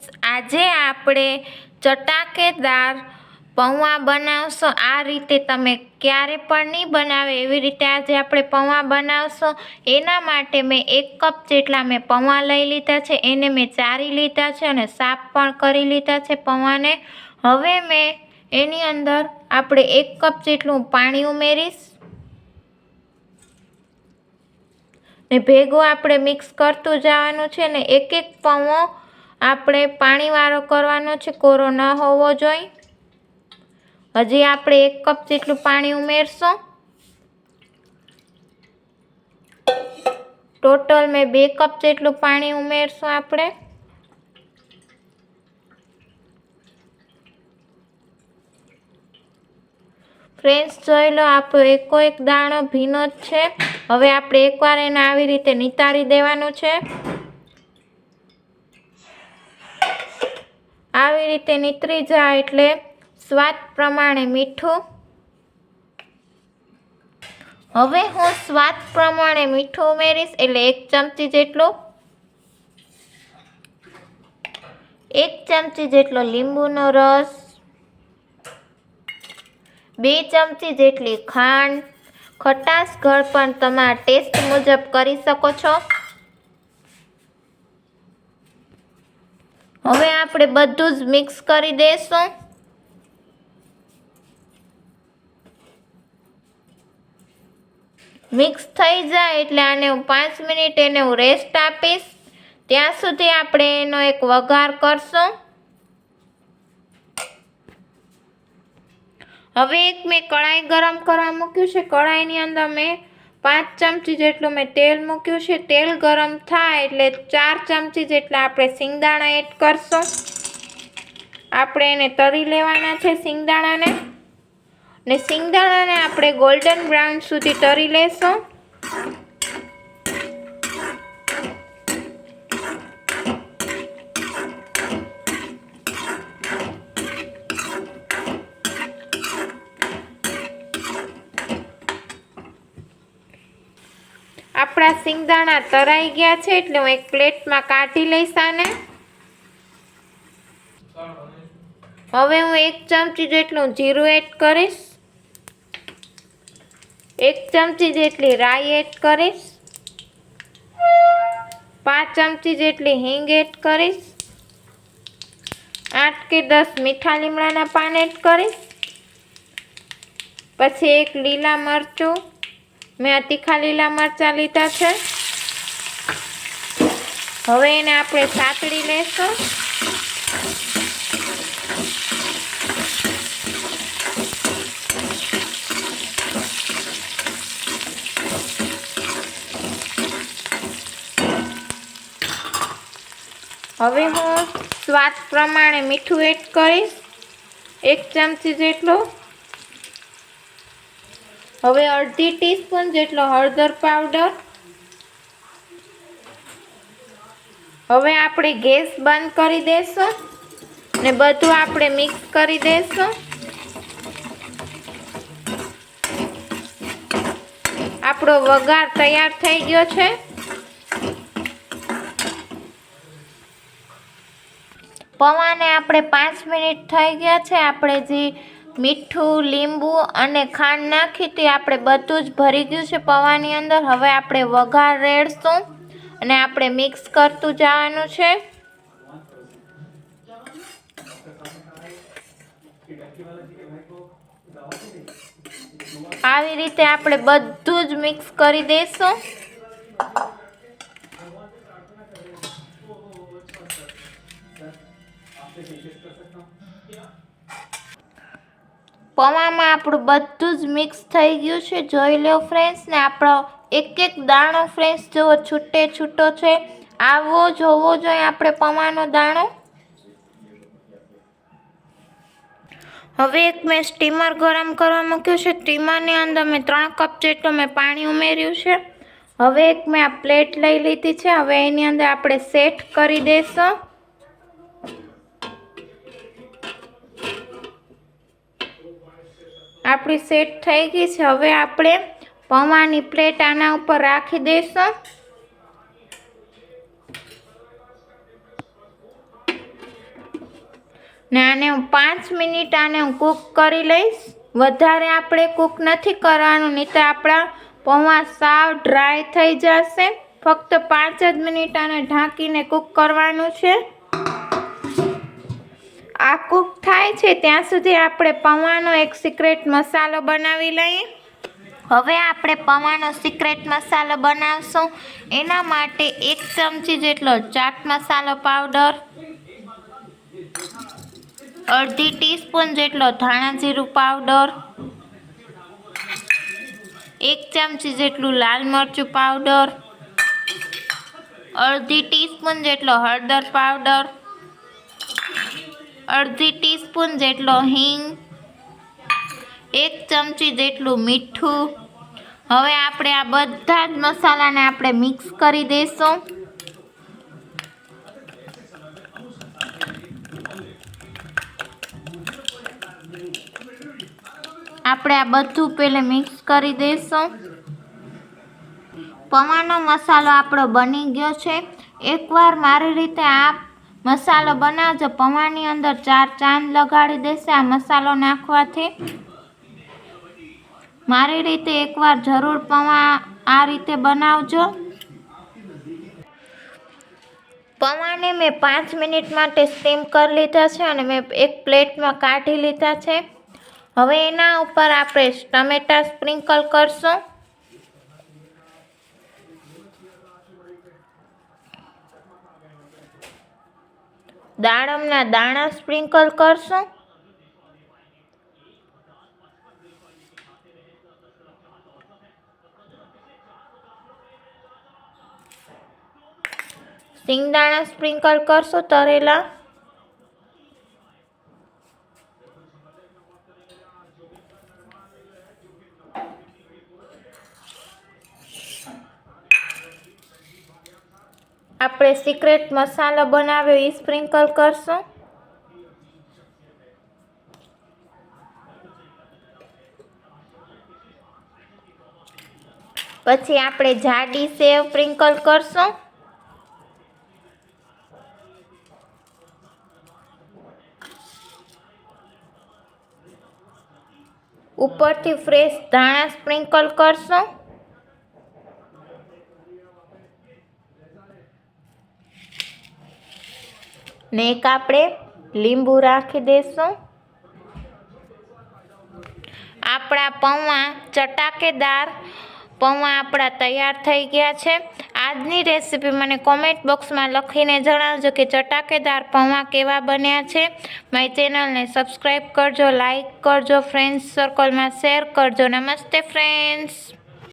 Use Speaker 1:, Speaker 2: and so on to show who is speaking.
Speaker 1: આજે આપણે ચટાકેદાર પૌવા બનાવશો। આ રીતે તમે ક્યારે પણ નહીં બનાવે એવી રીતે આજે આપણે પૌવા બનાવશો। એના માટે મેં 1 કપ જેટલા મેં પૌવા લઈ લીધા છે, એને મેં ચારી લીધા છે અને સાફ પણ કરી લીધા છે પૌવાને। હવે મેં એની અંદર આપણે 1 કપ જેટલું પાણી ઉમેરીશ ને ભેગું આપણે મિક્સ કરતું જવાનું છે ને એક પૌવો આપણે પાણીવાળો કરવાનો છે, કોરો ન હોવો જોઈએ। હજી આપણે 1 કપ જેટલું પાણી ઉમેરશું। ટોટલ મેં 2 કપ જેટલું પાણી ઉમેરશું આપણે। ફ્રેન્ડ્સ જોઈ લો, આપણો એક દાણો ભીનો જ છે। હવે આપણે એકવાર એને આવી રીતે નીતારી દેવાનું છે। આવી રીતે નીતરી જાય એટલે સ્વાદ પ્રમાણે મીઠું। હવે હું સ્વાદ પ્રમાણે મીઠું ઉમેરીશ, એટલે 1 ચમચી જેટલું। 1 ચમચી જેટલો લીંબુનો રસ, 2 ચમચી જેટલી ખાંડ। ખટાશ ગળપણ તમારા ટેસ્ટ મુજબ કરી શકો છો। હવે આપણે બધું જ મિક્સ કરી દઈશું। મિક્સ થઈ જાય એટલે આને હું 5 મિનિટ એને હું રેસ્ટ આપીશ। ત્યાં સુધી આપણે એનો એક વઘાર કરશું। હવે મેં કઢાઈ ગરમ કરવા મૂક્યું છે। કઢાઈની અંદર મેં 5 ચમચી જેટલું મેં તેલ મૂક્યું છે। તેલ ગરમ થાય એટલે 4 ચમચી જેટલા આપણે સિંગદાણા એડ કરશું। આપણે એને તળી લેવાના છે સિંગદાણાને, ને સિંગદાણાને આપણે ગોલ્ડન બ્રાઉન સુધી તળી લેશું। આપણા સિંગદાણા તળાઈ ગયા છે એટલે હું એક પ્લેટમાં કાઢી લઈશ આને। હવે હું 1 ચમચી જેટલું જીરું એડ કરીશ, 1 ચમચી જેટલી રાઈ એડ કરીશ, 5 ચમચી જેટલી હિંગ એડ કરીશ, 8 કે 10 મીઠા લીમડાના પાન એડ કરીશ। પછી 1 લીલા મરચું, મેં આ તીખા લીલા મરચાં લીધા છે। હવે એને આપણે સાતળી લેશું। હવે હું સ્વાદ પ્રમાણે મીઠું એડ કરીશ, 1 ચમચી જેટલું। હવે અડધી ટીસ્પૂન જેટલો હળદર પાવડર। હવે આપણે ગેસ બંધ કરી દઈશું ને બધું આપણે મિક્સ કરી દઈશું। આપણો વઘાર તૈયાર થઈ ગયો છે। પૌવાને આપણે 5 મિનિટ થઈ ગયા છે। આપણે જે મીઠું, લીંબુ અને ખાંડ નાખી તે આપણે બધું જ ભરી ગયું છે પૌવાની અંદર। હવે આપણે વઘાર રેડશું અને આપણે મિક્સ કરતું જવાનું છે। આવી રીતે આપણે બધું જ મિક્સ કરી દઈશું। પૌવામાં આપણું બધું જ મિક્સ થઈ ગયું છે, જોઈ લો ફ્રેન્ડ્સ। ને આપણો એક દાણો ફ્રેન્ડ્સ જેવો છૂટે છૂટો છે, આવો જ હોવો જોઈએ આપણે પૌવાનો દાણો। હવે મેં સ્ટીમર ગરમ કરવા મૂક્યું છે। સ્ટીમરની અંદર મેં 3 કપ જેટલું મેં પાણી ઉમેર્યું છે। હવે મેં આ પ્લેટ લઈ લીધી છે। હવે એની અંદર આપણે સેટ કરી દઈશું। આપણી સેટ થઈ ગઈ છે। હવે આપણે પૌવાની પ્લેટ આના ઉપર રાખી દઈશું। ને આને હું 5 મિનિટ હું કૂક કરી લઈશ. વધારે આપણે કૂક નથી કરવાનું, નહીં તો આપણા પૌવા સાવ ડ્રાય થઈ જશે. ફક્ત 5 જ મિનિટ આને ઢાંકીને કૂક કરવાનું છે. આ કૂક થાય છે ત્યાં સુધી આપણે પૌવાનો એક સિક્રેટ મસાલો બનાવી લઈએ. હવે આપણે પૌવાનો સિક્રેટ મસાલો બનાવશું. એના માટે 1 ચમચી જેટલો ચાટ મસાલો પાવડર, અડધી ટીસ્પૂન જેટલો ધાણા જીરું પાવડર, 1 ચમચી જેટલું લાલ મરચું પાવડર, અડધી ટીસ્પૂન જેટલો હળદર પાવડર, અડધી ટીસ્પૂન જેટલો હિંગ, 1 ચમચી જેટલું મીઠું. હવે આપણે આ બધા જ મસાલાને આપણે મિક્સ કરી દઈશું. આપણે આ બધું પહેલે મિક્સ કરી દઈશું. પૌવાનો મસાલો આપણો બની ગયો છે. એકવાર મારી રીતે આ મસાલો બનાવજો. પૌવાની અંદર 4 ચાંદ લગાડી દેશે આ મસાલો નાખવાથી. મારી રીતે એકવાર જરૂર પૌવા આ રીતે બનાવજો. પૌવાને મેં 5 મિનિટ માટે સ્ટીમ કરી લીધા છે અને મેં એક પ્લેટમાં કાઢી લીધા છે. હવે એના ઉપર આપણે ટમેટા સ્પ્રિંકલ કરશું. દાડમના દાણા સ્પ્રિંકલ કરશું. સિંગદાણા સ્પ્રિંકલ કરશું તરેલા. આપણે સિક્રેટ મસાલો બનાવ્યો એ સ્પ્રિંકલ કરશું. પછી આપણે જાડી સેવ સ્પ્રિંકલ કરશું. ઉપરથી ફ્રેશ ધાણા સ્પ્રિંકલ કરશું. ને એક આપણે લીંબુ રાખી દઈશું. આપણા પૌવા ચટાકેદાર પૌવા આપણા તૈયાર થઈ ગયા છે. આજની રેસીપી મને કોમેન્ટ બોક્સમાં લખીને જણાવજો કે ચટાકેદાર પૌવા કેવા બન્યા છે. મારી ચેનલને સબસ્ક્રાઈબ કરજો, લાઈક કરજો, ફ્રેન્ડ્સ સર્કલમાં શેર કરજો. નમસ્તે ફ્રેન્ડ્સ.